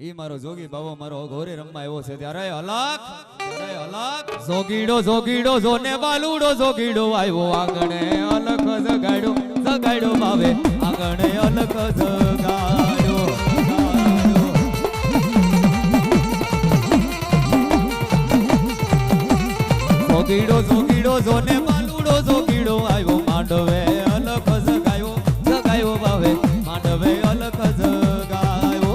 ઈ મારો જોગી બાબો મારો ઘોરે રમવા આવ્યો છે ત્યારે અલખ જોગીડો જોગીડો જોને બાલુડો જોગીડો આવ્યો આંગણે અલખ જગાડ્યો જગાડ્યો બાવે આંગણે અલખ જગાડ્યો જોગીડો જોગીડો જોને બાલુડો જોગીડો આવ્યો માંડવે અલખ જગાયો જગાયો બાવે માંડવે અલખ જગાયો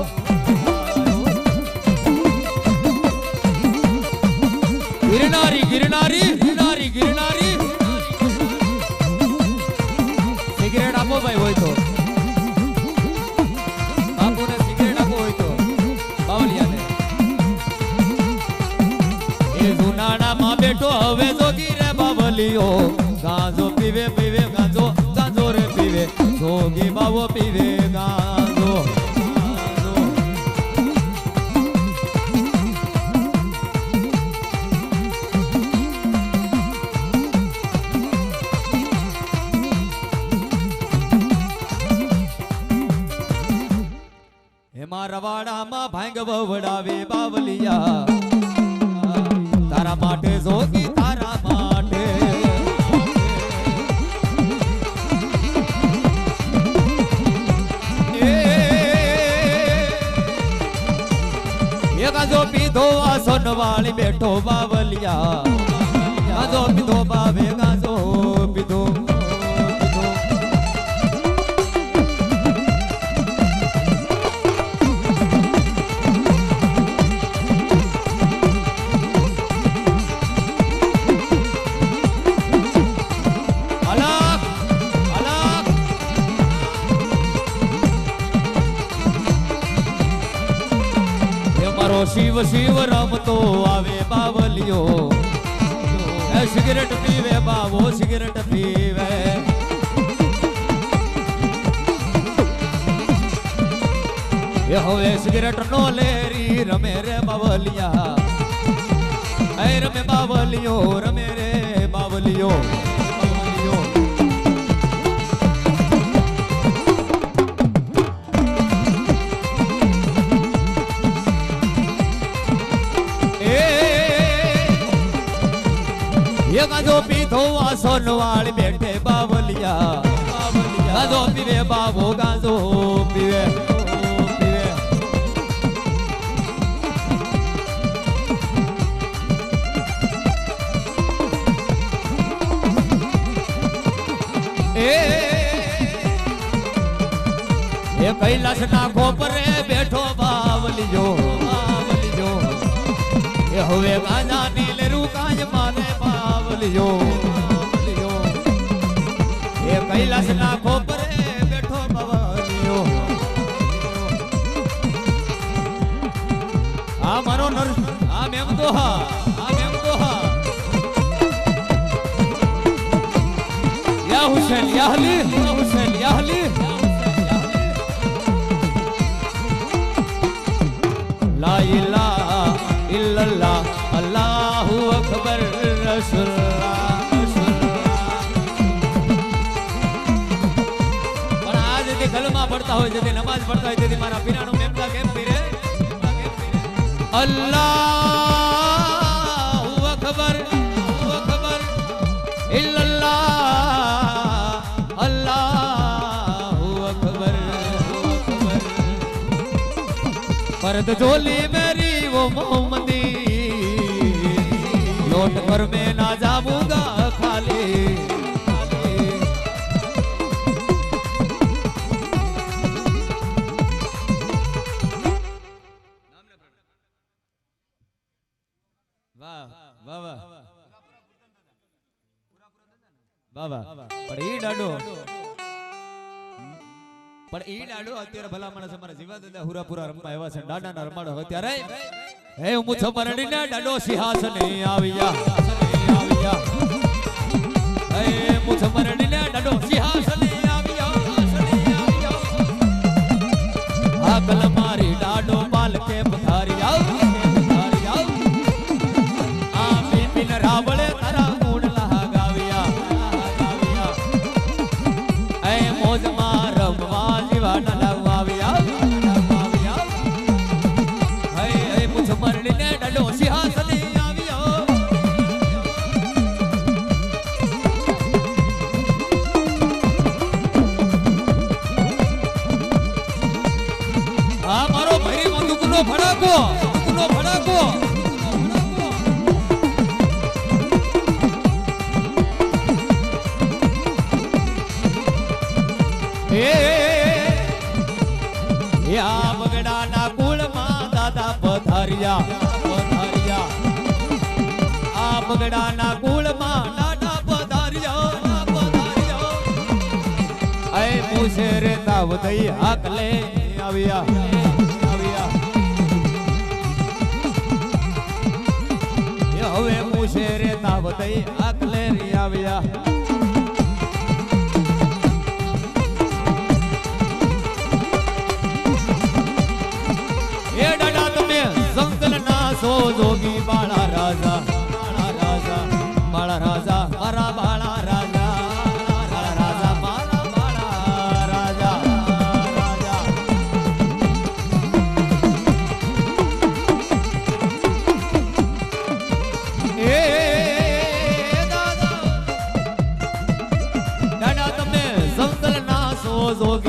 गिरनारी गिरनारी गिरनारी गिरनारी सिगरेट आपो भाई હોય તો બાપુને સિગરેટ આપો હોય તો બાવલિયાને એ જુનાડામાં બેઠો હવે જોગી રે બાવલિયો ગાંજો પીવે પીવે ગાંજો ગાંજો રે પીવે જોગી બાવો પીવે ગાંજો રવાડામાં ભાંગ વવડાવે બાવલિયા તારા માટે જોગી તારા માટે એ ગાજો પીધો આ સોનવાળી બેઠો બાવલિયા ગાજો પીધો બાવે ગાજો પીધો શિવ શિવ રમતો આવે બાવલિયો એ સિગરેટ પીવે બાવો સિગરેટ પીવે એ હવે સિગરેટ નો લેરી રમે રે બાવલિયા એ રમે બાવલિયો રમે રે બાવલિયો गाजो पीधो आ सोनवाड़ी बैठे बावलिया गाजो पीवे बाबो गाजो पीवे ए कैलाश ना खोपरे बैठो बावलियो ए होवे गाजा नीले रुकाज मारे बावलियो ए कैलाश ना खोपरे बैठो बावलियो आ मारो नर आ मेम दोहा या हुसैन या अली या हुसैन या अली ला इलाहा इल्लल्लाह अल्लाहु अकबर रसूलुल्लाह पण आज जे कलमा पढ़ता हो जे नमाज पढ़ता हो जे मारा पीरानो मेमदा केम पीरे अल्लाहु अकबर इल्लल्लाह अल्लाहु अकबर पर्द झोली मेरी वो मोहम्मदी लौट कर मैं ना जाऊंगा खाली वाह वाह वाह वाह पर ई डाडो પણ ઈ ડાડો અત્યારે ભલા માણસ અમારા જીવા દાદા હુરાપુરા રમવા આવ્યા છે ડાડાના રમાડો અત્યારે હે હું છમરડીને ડાડો સિંહાસને આવ્યા હે હું છમરડીને ડાડો સિંહાસને આવ્યા આગલ મારી ડાડો પાલકે પધારી આવ આ બિન રાવળે તારા ગુણ લગાવ્યા એ મોજ માં રમવા નો ભડાકો નો ભડાકો આ બગડાના કુળમાં દાદા પધાર્યા પધાર્યા આ બગડાના કુળમાં દાદા પધાર્યા પધાર્યા એ પૂછે રે તાવ દઈ હાકલે આવ્યા આવ્યા હવે પૂછે રે તાવ દઈ હાકલે આવ્યા સો જોગી બાળા રાજા મારા રાજા મારા બાળા રાજા મારા રાજા મારા બાળા રાજા રાજા એ દાદા દાદા તમે સંતલ ના સો જોગી